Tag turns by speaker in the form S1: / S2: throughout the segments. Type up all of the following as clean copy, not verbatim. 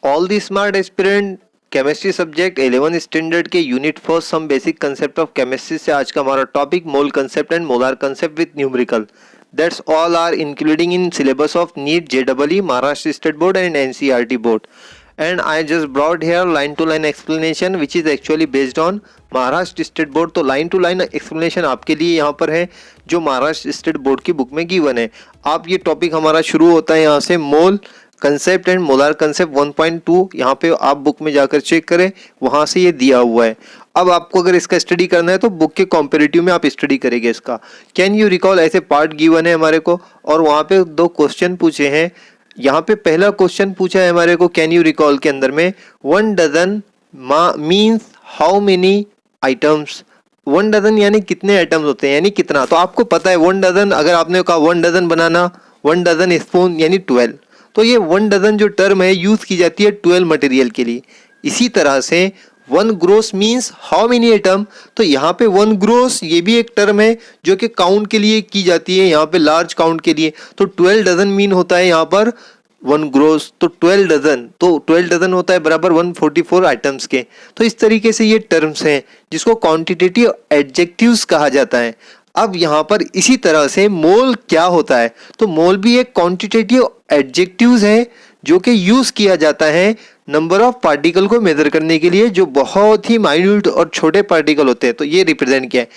S1: All the smart aspirant chemistry subject 11 standard के unit 4 some basic concept of chemistry से आज का हमारा topic mole concept and molar concept with numerical that's all are including in syllabus of NEET जेडबलई Maharashtra state board and NCERT board and I just brought here line to line explanation which is actually based on Maharashtra state board. तो line to line explanation आपके लिए यहाँ पर है जो Maharashtra state board की book में गिवन है। आप ये टॉपिक हमारा शुरू होता है यहाँ से मोल कंसेप्ट एंड मोलार कंसेप्ट 1.2, यहाँ पे आप बुक में जाकर चेक करें, वहाँ से ये दिया हुआ है। अब आपको अगर इसका स्टडी करना है तो बुक के कॉम्पेरेटिव में आप स्टडी करेंगे इसका। कैन यू रिकॉल ऐसे पार्ट गिवन है हमारे को और वहाँ पे 2 क्वेश्चन पूछे हैं। यहाँ पे पहला क्वेश्चन पूछा है हमारे को कैन यू रिकॉल के अंदर में 1 dozen means how many items. 1 dozen यानी कितने आइटम्स होते हैं, यानी कितना। तो आपको पता है 1 डजन, अगर आपने कहा 1 डजन बनाना, 1 डजन स्पून यानी 12। तो ये 1 डजन जो टर्म है यूज की जाती है 12 मटेरियल के लिए। इसी तरह से 1 gross means how many item. तो यहाँ पे 1 ग्रोस ये भी एक टर्म है जो कि काउंट के लिए की जाती है, यहाँ पे लार्ज काउंट के लिए। तो 12 डजन मीन होता है यहाँ पर 1 ग्रोस, तो 12 डजन, तो 12 डजन होता है बराबर 144 आइटम्स के। तो इस तरीके से ये टर्म्स हैं जिसको क्वांटिटेटिव एडजेक्टिव्स कहा जाता है। अब यहाँ पर इसी तरह से मोल क्या होता है, तो मोल भी एक क्वांटिटेटिव एडजेक्टिव्स है जो कि यूज किया जाता है नंबर ऑफ पार्टिकल को मेजर करने के लिए, जो बहुत ही माइन्यूट और छोटे पार्टिकल होते हैं। तो ये रिप्रेजेंट किया है।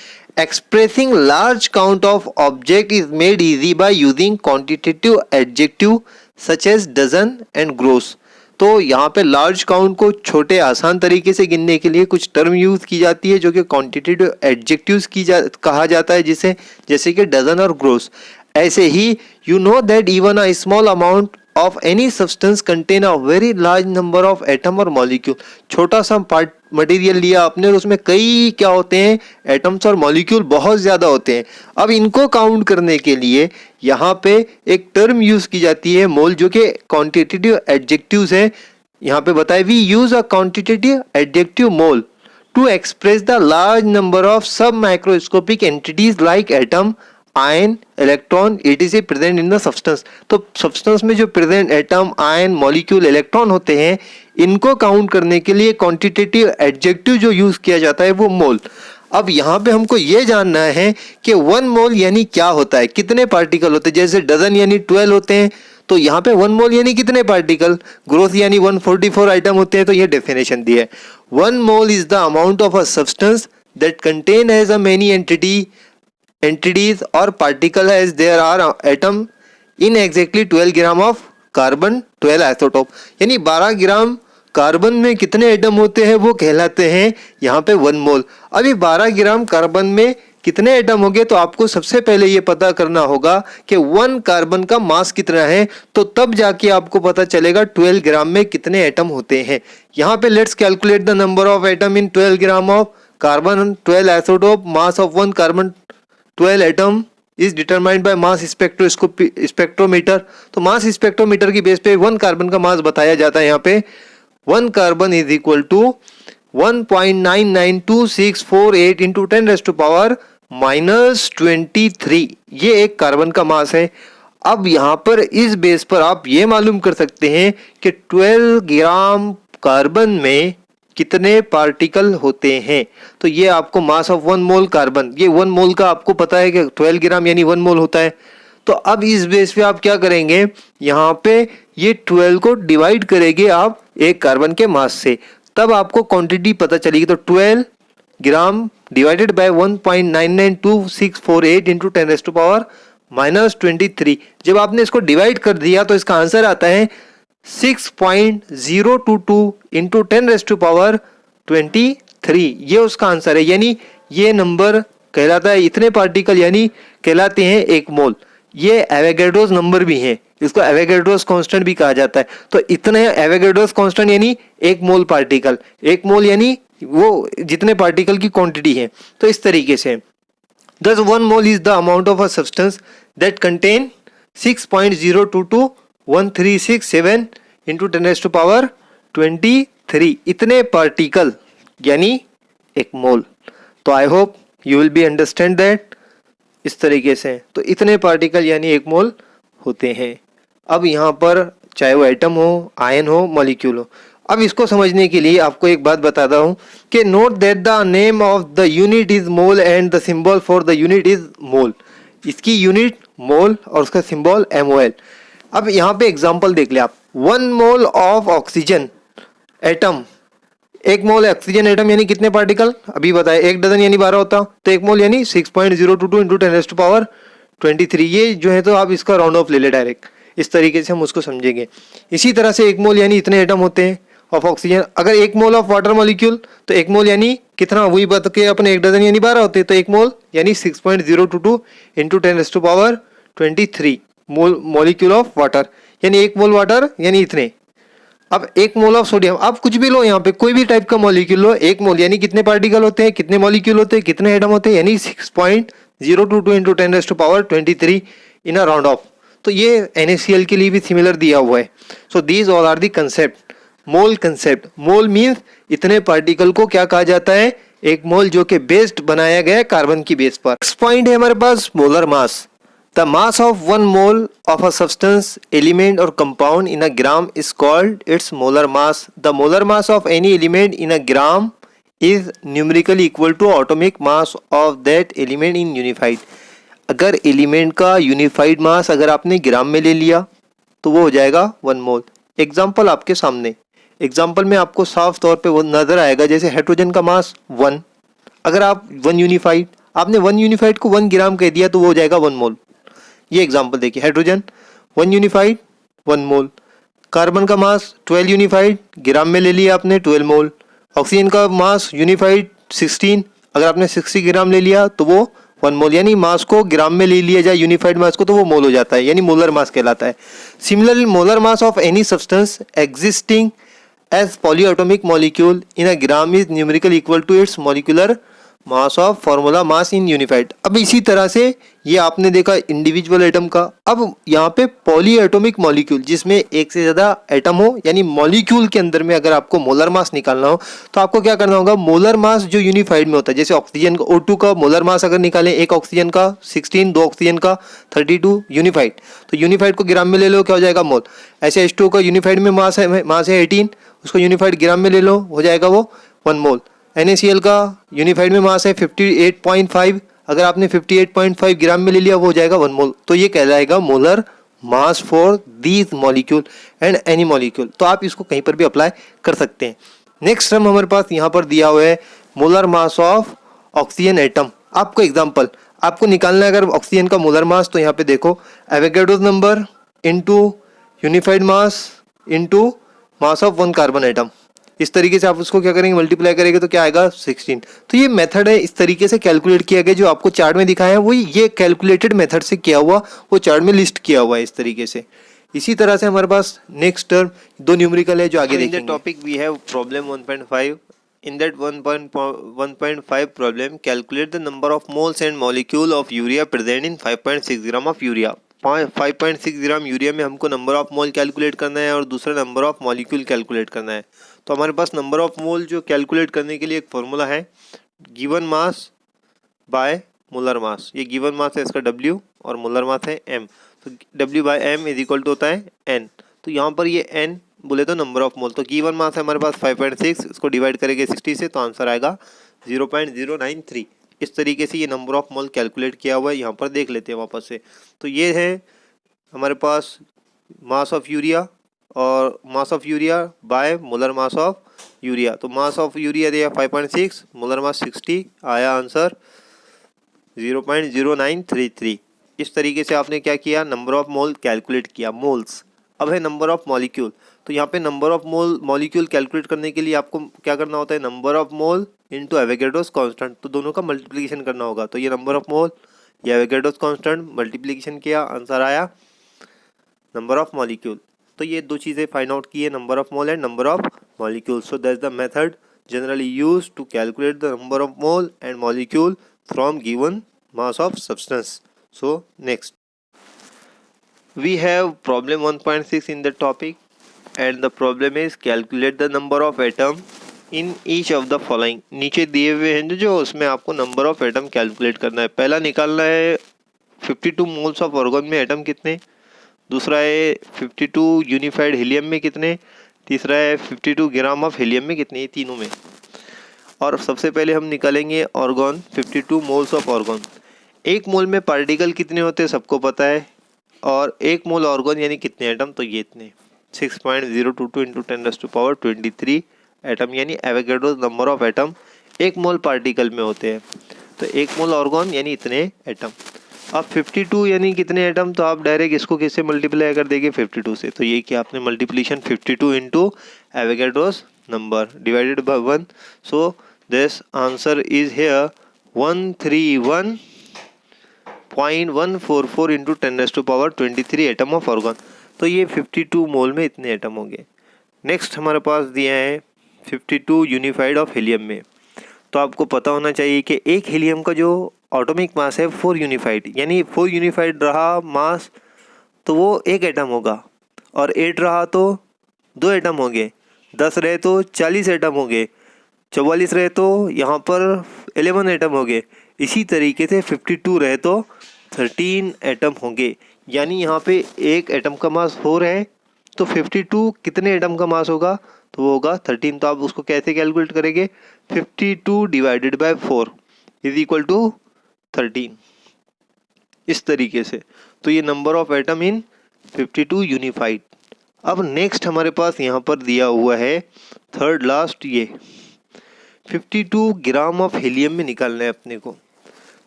S1: Expressing large count of object is made easy by using quantitative adjective such as dozen and gross. तो यहाँ पे लार्ज काउंट को छोटे आसान तरीके से गिनने के लिए कुछ टर्म यूज की जाती है जो कि क्वांटिटेटिव एडजेक्टिव्स कहा जाता है, जिसे जैसे कि डजन और ग्रोस। ऐसे ही you know that even a small amount of any substance contain a very large number of atom और molecule। छोटा सा पार्ट मटेरियल लिया आपने और उसमें कई क्या होते हैं, एटम्स और मॉलिक्यूल बहुत ज्यादा होते हैं। अब इनको काउंट करने के लिए यहाँ पे एक टर्म यूज की जाती है मोल, जो कि क्वांटिटेटिव एडजेक्टिव्स है। यहाँ पे बताए we use a quantitative adjective mole to express the large number of submicroscopic entities like atom, ion, electron etc present in the substance. तो सब्सटेंस में जो present atom, ion, molecule, electron होते हैं, इनको काउंट करने के लिए quantitative adjective जो यूज किया जाता है वो मोल। अब यहाँ पे हमको ये जानना है कि 1 मोल यानी क्या होता है, कितने पार्टिकल होते हैं। जैसे डजन यानी 12 होते हैं, तो यहाँ पे 1 मोल यानी कितने पार्टिकल। ग्रोथ यानी 144 आइटम होते हैं, तो ये डेफिनेशन दी है। 1 mole is the amount of a substance that contain as a many entities or particle as there are atom in exactly 12 gram of carbon 12 isotope. यानी 12 ग्राम कार्बन में कितने एटम होते हैं वो कहलाते हैं यहाँ पे 1 मोल। अभी 12 ग्राम कार्बन में कितने एटम होंगे, तो आपको सबसे पहले ये पता करना होगा कि 1 कार्बन का मास कितना है, तो तब जाके आपको पता चलेगा 12 ग्राम में कितने एटम होते हैं। यहाँ पे let's calculate the number of atom in 12 gram of carbon 12 isotope. Mass of 1 carbon 12 atom is determined by mass spectrometer. तो मास स्पेक्ट्रोमीटर की बेस पे 1 कार्बन का मास बताया जाता है। यहाँ पे 1 carbon is equal to 1.99264 into 10⁻⁻23। ये एक कार्बन का मास है। अब यहाँ पर इस बेस पर आप ये मालूम कर सकते हैं कि 12 ग्राम कार्बन में कितने पार्टिकल होते हैं। तो ये आपको मास ऑफ 1 मोल कार्बन, ये 1 मोल का आपको पता है कि 12 ग्राम यानी 1 मोल होता है। तो अब इस बेस पे आप क्या करेंगे, यहाँ पे ये 12 को डिवाइड करेंगे आप एक कार्बन के मास से, तब आपको क्वांटिटी पता चलेगी। तो 12 ग्राम डिवाइडेड बाय 1.99264 इंटू 10⁻⁻23। जब आपने इसको डिवाइड कर दिया तो इसका आंसर आता है 6.022 इंटू 10⁻23। ये उसका आंसर है। यानी ये नंबर कहलाता है, इतने पार्टिकल यानी कहलाते हैं 1 मोल। ये एवोगैड्रोस नंबर भी है, इसको एवोगैड्रोस कांस्टेंट भी कहा जाता है। तो इतने एवोगैड्रोस कांस्टेंट यानी 1 मोल पार्टिकल, 1 मोल यानी वो जितने पार्टिकल की क्वांटिटी है। तो इस तरीके से thus 1 mole is the amount of a substance that contain 6.0221367 into 10⁻23 इतने पार्टिकल यानी 1 मोल। तो I hope you will be understand that. इस तरीके से तो इतने पार्टिकल यानी 1 मोल होते हैं। अब यहाँ पर चाहे वो एटम हो, आयन हो, मॉलिक्यूल हो। अब इसको समझने के लिए आपको एक बात बताता हूँ कि note that the name of the unit is mole and the symbol for the unit is mole. इसकी यूनिट मोल और उसका सिंबल MOL। अब यहाँ पे एग्जांपल देख ले आप, 1 mole of oxygen atom, 1 mole oxygen atom यानी कितने पार्टिकल अभी बताए, 1 डजन यानी 12 होता, तो 1 मोल यानी 6.022 इंटू 10⁻23। ये जो है तो आप इसका राउंड ऑफ ले ले डायरेक्ट, इस तरीके से हम उसको समझेंगे। इसी तरह से 1 मोल यानी इतने एटम होते हैं ऑफ ऑक्सीजन। अगर 1 मोल ऑफ वाटर मॉलिक्यूल तो 1 मोल यानी कितना, वही बता के अपने 1 डजन यानी 12 होते हैं, तो 1 मोल यानी 6.022 into 10⁻23 mole molecule of water, यानी 1 मोल वाटर यानी इतने। अब 1 मोल ऑफ सोडियम, आप कुछ भी लो, यहाँ पे कोई भी टाइप का मॉलिक्यूल लो, 1 मोल यानी कितने पार्टिकल होते हैं, कितने मॉलिक्यूल होते हैं, कितने एटम होते हैं, यानी 6.022 into 10⁻23 in a round of. तो ये NaCl के लिए भी सिमिलर दिया हुआ है। So these all are the concept. Mole concept, mole means इतने पार्टिकल को क्या कहा जाता है, 1 मोल, जो कि बेस्ड बनाया गया है कार्बन की बेस पर। नेक्स्ट पॉइंट है हमारे पास molar mass. The mass of 1 mole of a substance, element or compound in a gram is called its molar mass. The molar mass of any element in a gram is numerically equal to atomic mass of that element in unified. अगर element का unified मास अगर आपने ग्राम में ले लिया तो वो हो जाएगा 1 मोल। एग्जाम्पल आपके सामने, एग्जाम्पल में आपको साफ तौर पे वो नजर आएगा, जैसे हाइड्रोजन का मास 1, अगर आप 1 यूनिफाइड, आपने 1 यूनिफाइड को 1 ग्राम कह दिया तो वो हो जाएगा 1 मोल। ये एग्जांपल देखिए, हाइड्रोजन 1 यूनिफाइड 1 मोल, कार्बन का मास 12 यूनिफाइड ग्राम में ले लिया आपने 12 मोल, ऑक्सीजन का मास यूनिफाइड 16, अगर आपने 60 ग्राम ले लिया तो वो 1 मोल, यानी मास को ग्राम में ले लिया जाए यूनिफाइड मास को तो वो मोल हो जाता है, यानी मोलर मास कहलाता है। Similarly molar mass of any substance existing as polyatomic molecule in a gram is numerical equal to its molecular mass of formula mass in unified. अब इसी तरह से ये आपने देखा इंडिविजुअल एटम का। अब यहाँ पे पॉलीएटॉमिक मॉलिक्यूल जिसमें एक से ज़्यादा एटम हो, यानी मॉलिक्यूल के अंदर में अगर आपको मोलर मास निकालना हो तो आपको क्या करना होगा, मोलर मास जो यूनिफाइड में होता है, जैसे ऑक्सीजन का O2 का मोलर मास अगर निकालें, एक ऑक्सीजन का 16, 2 ऑक्सीजन का 32 यूनिफाइड, तो यूनिफाइड को ग्राम में ले लो क्या हो जाएगा, मोल। ऐसे H2 का यूनिफाइड में मास है 18, उसको यूनिफाइड ग्राम में ले लो हो जाएगा वो 1 मोल। NaCl का यूनिफाइड में मास है 58.5, अगर आपने 58.5 ग्राम में ले लिया वो हो जाएगा 1 मोल। तो ये कहलाएगा molar mass for these molecule and any molecule. तो आप इसको कहीं पर भी अप्लाई कर सकते हैं। नेक्स्ट टर्म हमारे पास यहाँ पर दिया हुआ है molar mass of oxygen atom. आपको एग्जांपल आपको निकालना है अगर ऑक्सीजन का मोलर मास, तो यहाँ पे देखो Avogadro's number into unified mass into mass of 1 carbon atom, इस तरीके से आप उसको क्या करेंगे, मल्टीप्लाई करेंगे तो क्या आएगा 16। तो ये मेथड है, इस तरीके से कैलकुलेट किया गया, जो आपको चार्ट में दिखाया है वही ये कैलकुलेटेड मेथड से किया हुआ, वो चार्ट में लिस्ट किया हुआ है इस तरीके से। इसी तरह से हमारे पास नेक्स्ट टर्म 2 न्यूमेरिकल है जो आगे देखेंगे। Topic we have problem 1.5। In that 1.5 problem, calculate the number of moles and molecule of urea present in 5.6 gram of urea। 5.6 gram urea में हमको नंबर ऑफ मोल कैलकुलेट करना है और दूसरा नंबर ऑफ मॉलिक्यूल कैलकुलेट करना है। तो हमारे पास नंबर ऑफ मोल जो कैलकुलेट करने के लिए एक फॉर्मूला है, given mass by molar mass. ये गिवन मास है इसका W और मोलर मास है M। तो W by M is equal to होता है N। तो यहाँ पर ये N बोले तो नंबर ऑफ मोल, तो गिवन मास है हमारे पास 5.6, इसको डिवाइड करेंगे 60 से तो आंसर आएगा 0.093। इस तरीके से ये नंबर ऑफ मोल कैलकुलेट किया हुआ है, यहाँ पर देख लेते हैं वापस से। तो ये है हमारे पास मास ऑफ यूरिया और mass of urea by molar mass of urea. तो मास ऑफ यूरिया दिया 5.6, मोलर मास 60, आया आंसर 0.0933। इस तरीके से आपने क्या किया, नंबर ऑफ मोल कैलकुलेट किया, मोल्स। अब है नंबर ऑफ मॉलिक्यूल। तो यहाँ पे number of mole molecule calculate करने के लिए आपको क्या करना होता है, number of mole into Avogadro's constant, तो दोनों का मल्टीप्लिकेशन करना होगा। तो ये नंबर ऑफ मोल, ये एवोगैड्रोस कांस्टेंट, मल्टीप्लिकेशन किया, आंसर आया नंबर ऑफ मॉलिक्यूल। तो ये दो चीज़ें फाइंड आउट की है, number of mole and number of molecule. So that's the method generally used to calculate the number of mole and molecule from given mass of substance. So next we have problem 1.6 in the topic and the problem is calculate the number of atom in each of the following। नीचे दिए हुए हैं जो उसमें आपको number of atom calculate करना है। पहला निकालना है 52 मोल्स ऑफ ऑर्गन में एटम कितने, दूसरा है 52 यूनिफाइड हीलियम में कितने, तीसरा है 52 ग्राम ऑफ हीलियम में कितने, ये तीनों में। और सबसे पहले हम निकालेंगे ऑर्गन, 52 मोल्स ऑफ ऑर्गन। एक मोल में पार्टिकल कितने होते हैं सबको पता है, और एक मोल ऑर्गन यानी कितने एटम, तो ये इतने 6.022 इंटू 10⁻23 एटम, यानी एवोगैड्रोस नंबर ऑफ एटम एक मोल पार्टिकल में होते हैं। तो एक मोल ऑर्गन यानी इतने एटम। अब 52 यानी कितने एटम, तो आप डायरेक्ट इसको किससे मल्टीप्लाई कर देंगे 52 से, तो ये क्या आपने multiplication 52 into Avogadro's number divided by 1, so this answer is here 131.144 into 10⁻23 atom of organ. तो ये 52 मोल में इतने एटम होंगे। नेक्स्ट हमारे पास दिया है 52 यूनिफाइड ऑफ हीलियम में। तो आपको पता होना चाहिए कि एक हीलियम का जो एटॉमिक मास है 4 यूनिफाइड, यानी 4 यूनिफाइड रहा मास तो वो एक एटम होगा, और 8 रहा तो 2 एटम होंगे, 10 रहे तो 40 एटम होंगे, 44 रहे तो यहाँ पर 11 एटम होंगे। इसी तरीके से 52 रहे तो 13 एटम होंगे, यानी यहाँ पे एक एटम का मास 4 है तो 52 कितने एटम का मास होगा, तो वो होगा 13। तो आप उसको कैसे कैलकुलेट करेंगे, 52 divided by 4 is equal to 13, इस तरीके से। तो ये number of atom in 52 unified. अब नेक्स्ट हमारे पास यहाँ पर दिया हुआ है थर्ड लास्ट, ये 52 ग्राम ऑफ हीलियम में निकालना है अपने को।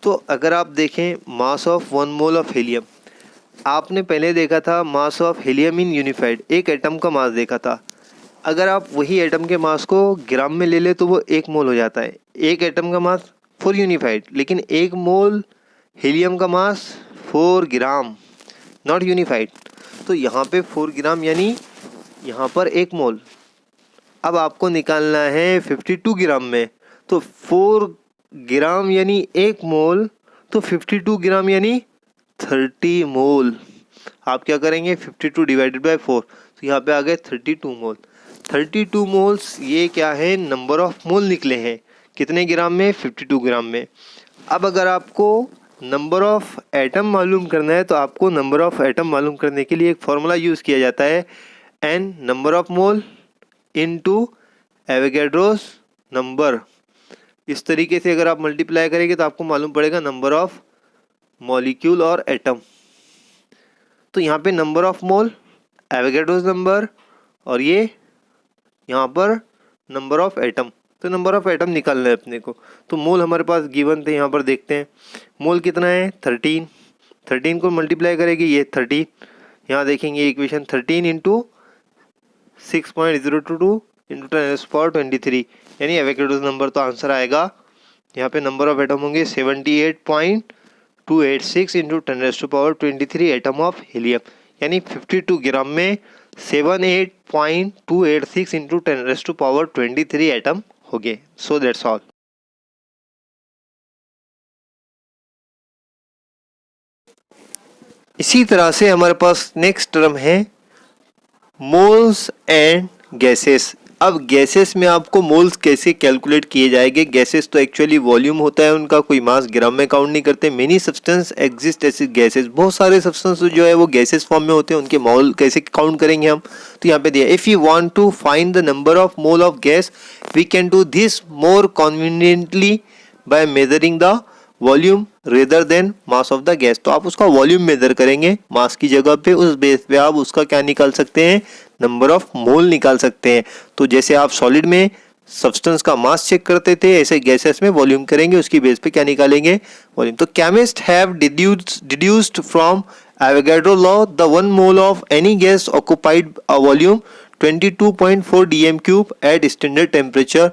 S1: तो अगर आप देखें mass of 1 mole of helium, आपने पहले देखा था mass of helium in unified, एक एटम का मास देखा था। अगर आप वही एटम के मास को ग्राम में ले ले तो वो 1 मोल हो जाता है। एक एटम का मास 4 यूनिफाइड, लेकिन 1 मोल हीलियम का मास 4 ग्राम, नॉट यूनिफाइड। तो यहाँ पे 4 ग्राम यानी यहाँ पर 1 मोल। अब आपको निकालना है 52 ग्राम में, तो 4 ग्राम यानी 1 मोल, तो 52 ग्राम यानी 30 मोल। आप क्या करेंगे 52 डिवाइडेड बाय 4, तो यहाँ पे आ गए 32 मोल। 32 मोल्स ये क्या है, नंबर ऑफ मोल निकले हैं कितने ग्राम में, 52 ग्राम में। अब अगर आपको नंबर ऑफ एटम मालूम करना है तो आपको नंबर ऑफ एटम मालूम करने के लिए एक फॉर्मूला यूज़ किया जाता है, N number of mole into Avogadro's number. इस तरीके से अगर आप मल्टीप्लाई करेंगे तो आपको मालूम पड़ेगा नंबर ऑफ मॉलिक्यूल और एटम। तो यहाँ पे number of mole, Avogadro's number, और ये यहाँ पर नंबर ऑफ एटम। तो नंबर ऑफ एटम निकालना है अपने को। तो मोल हमारे पास गिवन थे, यहाँ पर देखते हैं मोल कितना है 13। 13 को मल्टीप्लाई करेंगे ये 30, यहाँ देखेंगे इक्वेशन 13 इंटू 6.022 इंटू 10⁻23 यानी एवोगैड्रोस नंबर। तो आंसर आएगा यहाँ पे नंबर ऑफ एटम होंगे 78.286 इंटू 10⁻23 एटम ऑफ हीलियम, यानी 52 ग्राम में 78.286 इंटू 10⁻23 एटम हो गए। So that's all. इसी तरह से हमारे पास नेक्स्ट टर्म है मोल्स एंड गैसेस। अब गैसेस में आपको मोल्स कैसे कैलकुलेट किए जाएंगे। गैसेस तो एक्चुअली वॉल्यूम होता है उनका, कोई मास ग्राम में काउंट नहीं करते। मेनी सब्सटेंस एग्जिस्ट ऐसे गैसेस, बहुत सारे सब्सटेंस जो है वो गैसेस फॉर्म में होते हैं, उनके मोल कैसे काउंट करेंगे हम। तो यहाँ पे दिया if you want to find the number of mole of gas we can do this more conveniently by measuring the volume rather than mass of the gas. तो आप उसका वॉल्यूम मेजर करेंगे मास की जगह पे, उस बेस पे आप उसका क्या निकाल सकते हैं, नंबर ऑफ मोल निकाल सकते हैं। तो जैसे आप सॉलिड में सब्सटेंस का मास चेक करते थे, ऐसे गैसेस में वॉल्यूम करेंगे, उसकी बेस पे क्या निकालेंगे, वॉल्यूम। तो chemist have deduced from Avogadro law the 1 mole of any gas occupied a volume 22.4 dm³ at standard temperature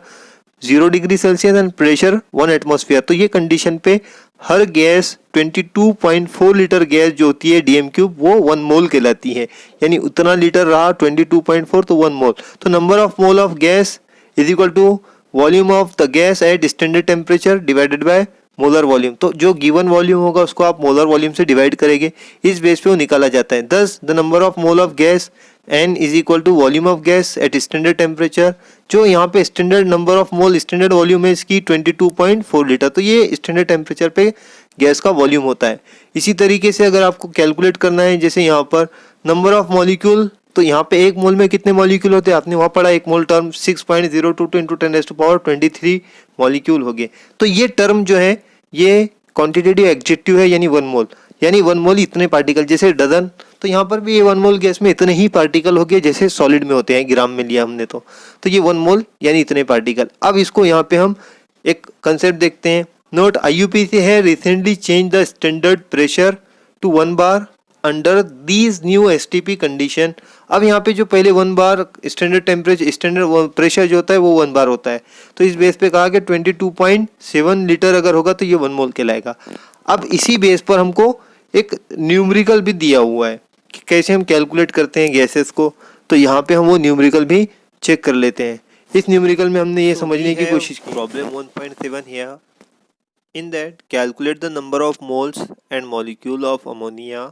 S1: 0 degree Celsius and pressure 1 atmosphere. तो ये कंडीशन पे हर गैस 22.4 लीटर गैस जो होती है dm³ वो 1 मोल कहलाती है, यानी उतना लीटर रहा 22.4 तो 1 मोल। तो number of mole of gas is equal to volume of the gas at standard temperature divided by molar volume. तो जो गिवन वॉल्यूम होगा उसको आप मोलर वॉल्यूम से डिवाइड करेंगे, इस बेस पे वो निकाला जाता है। Thus the number of mole of gas N is equal to volume of gas at standard temperature. जो यहाँ पे standard number of mole standard volume है इसकी 22.4 लीटर, तो ये स्टैंडर्ड टेम्परेचर पे गैस का वॉल्यूम होता है। इसी तरीके से अगर आपको कैलकुलेट करना है, जैसे यहाँ पर नंबर ऑफ मॉलिक्यूल, तो यहाँ पे एक मोल में कितने मॉलिक्यूल होते हैं, आपने वहाँ पढ़ा एक मोल टर्म 6.022 इंटू 10⁻23 मॉलिक्यूल हो गए। तो ये टर्म जो है ये क्वांटिटेटिव एडजेक्टिव है, यानी 1 मोल, यानी 1 मोल इतने पार्टिकल, जैसे डजन, तो यहाँ पर भी ये 1 मोल गैस में इतने ही पार्टिकल हो गए जैसे सॉलिड में होते हैं, ग्राम में लिया हमने तो ये 1 मोल यानी इतने पार्टिकल। अब इसको यहाँ पे हम एक कंसेप्ट देखते हैं। Note, IUPAC has recently change the standard pressure to 1 bar under these new STP condition. अब यहाँ पे जो पहले 1 bar standard temperature, standard pressure जो होता है वो 1 बार होता है, तो इस बेस पे कहा कि 22.7 लीटर अगर होगा तो ये 1 मोल कहलाएगा। अब इसी बेस पर हमको एक न्यूमेरिकल भी दिया हुआ है कि कैसे हम कैलकुलेट करते हैं गैसेस को, तो यहाँ पे हम वो न्यूमेरिकल भी चेक कर लेते हैं। इस न्यूमेरिकल में हमने ये समझने की कोशिश की। Problem 1.7 here, in that calculate the number of moles and molecule of ammonia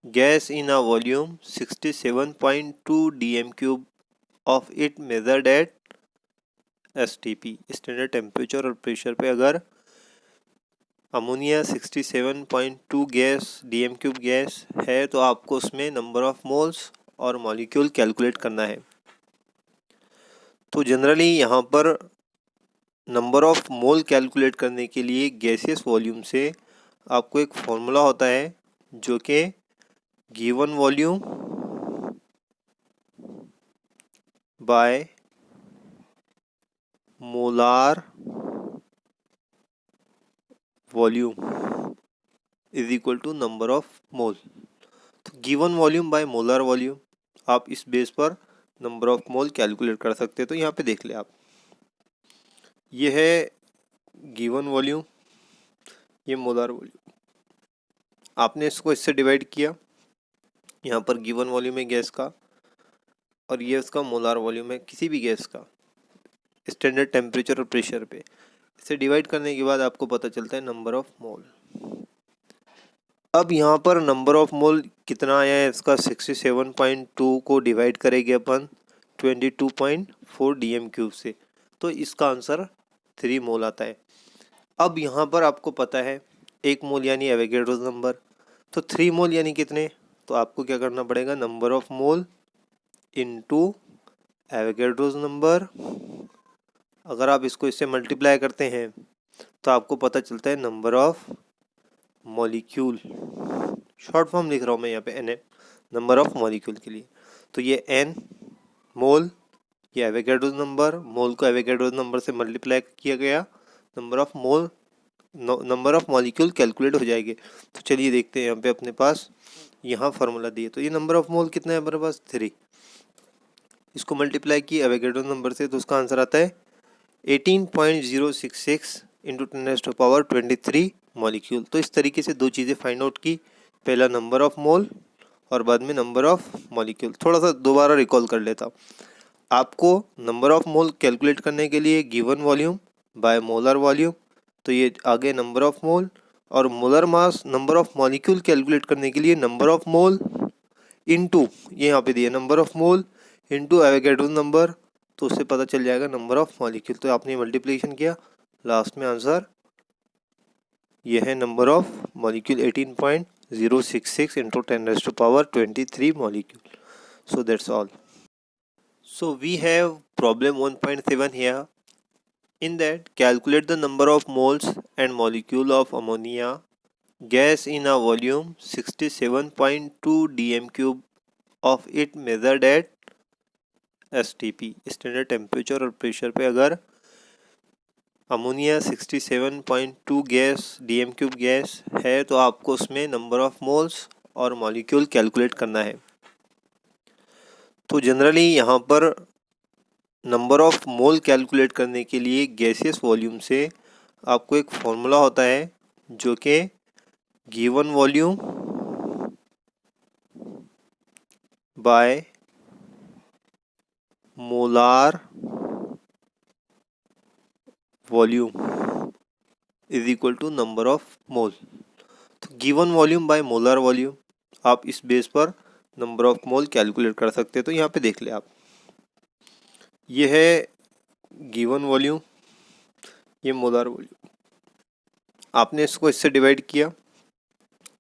S1: gas in a volume 67.2 dm cube of it measured at STP standard temperature और प्रेशर पे अगर ammonia 67.2 gas DM cube gas है तो आपको उसमें number of moles और molecule calculate करना है। तो जनरली यहाँ पर नंबर ऑफ मोल कैलकुलेट करने के लिए गैसियस वॉल्यूम से आपको एक फॉर्मूला होता है जो कि given volume by molar volume is equal to number of mole. तो given volume by molar volume, आप इस बेस पर नंबर ऑफ मोल कैलकुलेट कर सकते हैं। तो यहाँ पे देख ले आप, ये है गिवन वॉल्यूम, ये मोलार वॉल्यूम, आपने इसको इससे डिवाइड किया, यहाँ पर गिवन वॉल्यूम है गैस का और ये उसका मोलार वॉल्यूम है किसी भी गैस का स्टैंडर्ड टेम्परेचर और प्रेशर पे। इसे डिवाइड करने के बाद आपको पता चलता है नंबर ऑफ मोल। अब यहाँ पर नंबर ऑफ मोल कितना आया है इसका, 67.2 को डिवाइड करेंगे अपन 22.4 डीएम क्यूब से, तो इसका आंसर 3 मोल आता है। अब यहाँ पर आपको पता है 1 मोल यानी एवोगैड्रोस नंबर, तो 3 मोल यानी कितने, तो आपको क्या करना पड़ेगा, number of mole into Avogadro's number. अगर आप इसको इससे मल्टीप्लाई करते हैं तो आपको पता चलता है number of molecule, short form लिख रहा हूँ मैं यहाँ पे एन, नंबर ऑफ मॉलिक्यूल के लिए। तो ये एन मोल, ये एवोगैड्रोस नंबर, मोल को एवोगैड्रोस नंबर से मल्टीप्लाई किया गया, number of mole, number of molecule calculate हो जाएंगे। तो चलिए देखते हैं, यहाँ पे अपने पास यहाँ फार्मूला दिए, तो ये नंबर ऑफ मोल कितना है हमारे पास 3, इसको मल्टीप्लाई किया एवोगैड्रोस नंबर से तो उसका आंसर आता है 18.066 इंटू 10⁻23 मॉलिक्यूल। तो इस तरीके से दो चीज़ें फाइंड आउट की, पहला नंबर ऑफ मोल और बाद में नंबर ऑफ मॉलिक्यूल। थोड़ा सा दोबारा रिकॉल कर लेता हूँ, आपको नंबर ऑफ मोल कैलकुलेट करने के लिए given volume bye molar volume, तो ये आगे नंबर ऑफ मोल, और molar mass number of molecule calculate करने के लिए नंबर ऑफ मोल इनटू, ये यहाँ पे दिया number of mole into Avogadro's number, तो उससे पता चल जाएगा नंबर ऑफ मॉलिक्यूल। तो आपने मल्टीप्लिकेशन किया, लास्ट में आंसर यह है number of molecule 18.066 into 10⁻23 molecule. So that's all. So we have problem 1.7 here. In that, calculate the number of moles and molecule of ammonia gas in a volume 67.2 dm cube of it measured at STP standard temperature और pressure पे अगर ammonia 67.2 gas DM cube gas है तो आपको उसमें number of moles और molecule calculate करना है। तो जनरली यहाँ पर नंबर ऑफ मोल कैलकुलेट करने के लिए गैसियस वॉल्यूम से आपको एक फॉर्मूला होता है जो कि given volume by molar volume is equal to number of mole. तो given volume by molar volume, आप इस बेस पर नंबर ऑफ मोल कैलकुलेट कर सकते हैं। तो यहाँ पे देख ले आप, ये है गिवन वॉल्यूम, ये मोलार वॉल्यूम, आपने इसको इससे डिवाइड किया,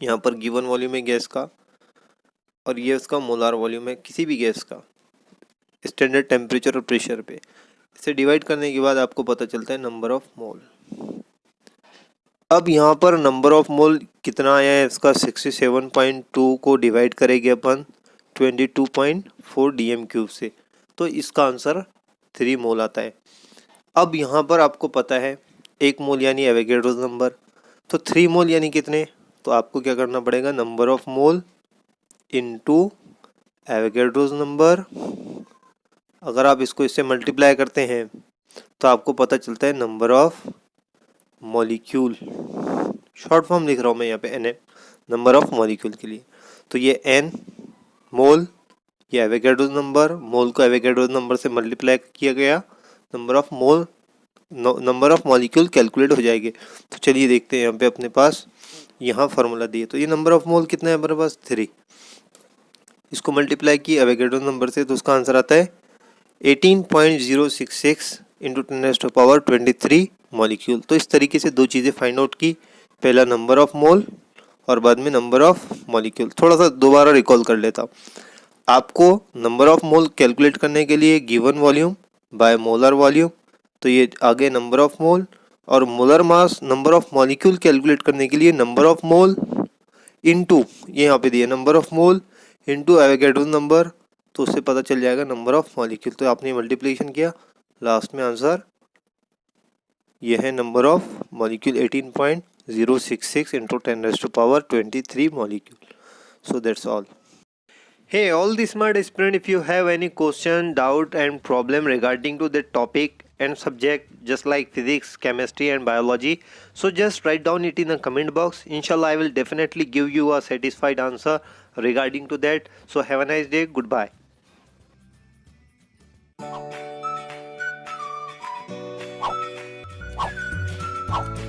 S1: यहाँ पर गिवन वॉल्यूम है गैस का और ये उसका मोलार वॉल्यूम है किसी भी गैस का स्टैंडर्ड टेम्परेचर और प्रेशर पे। इसे डिवाइड करने के बाद आपको पता चलता है नंबर ऑफ मोल। अब यहाँ पर नंबर ऑफ मोल कितना आया है इसका 67.2 को डिवाइड करेंगे अपन 22.4 dm³ से, तो इसका आंसर 3 मोल आता है। अब यहाँ पर आपको पता है 1 मोल यानी एवोगैड्रोस नंबर, तो 3 मोल यानी कितने, तो आपको क्या करना पड़ेगा number of mole into Avogadro's number. अगर आप इसको इससे मल्टीप्लाई करते हैं तो आपको पता चलता है number of molecule. Short form लिख रहा हूँ मैं यहाँ पे NM, नंबर ऑफ मॉलिक्यूल के लिए। तो ये N मोल, ये एवोगैड्रोस नंबर, मोल को एवोगैड्रोस नंबर से मल्टीप्लाई किया गया, number of mole, number of molecule calculate हो जाएंगे। तो चलिए देखते हैं यहाँ पे अपने पास यहाँ फार्मूला दिए। तो ये नंबर ऑफ मोल कितना है हमारे पास 3, इसको मल्टीप्लाई किया एवोगैड्रोस नंबर से तो उसका आंसर आता है 18.066 इंटू 10⁻23 मॉलिक्यूल। तो इस तरीके से दो चीज़ें फाइंड आउट की, पहला नंबर ऑफ मोल और बाद में नंबर ऑफ मॉलिक्यूल। थोड़ा सा दोबारा रिकॉल कर लेता हूँ। आपको नंबर ऑफ मोल कैलकुलेट करने के लिए given volume bye molar volume, तो ये आगे नंबर ऑफ मोल, और molar mass number of molecule calculate करने के लिए नंबर ऑफ मोल इनटू, ये यहाँ पे दिया number of mole into Avogadro's number, तो उससे पता चल जाएगा नंबर ऑफ मॉलिक्यूल। तो आपने मल्टीप्लिकेशन किया, लास्ट में आंसर ये है number of molecule 18.066 into 10⁻23 molecule. So that's all. Hey, all the smart students, if you have any question, doubt and problem regarding to the topic and subject just like physics, chemistry and biology, so just write down it in the comment box. Inshallah, I will definitely give you a satisfied answer regarding to that. So have a nice day. Goodbye.
S2: Wow.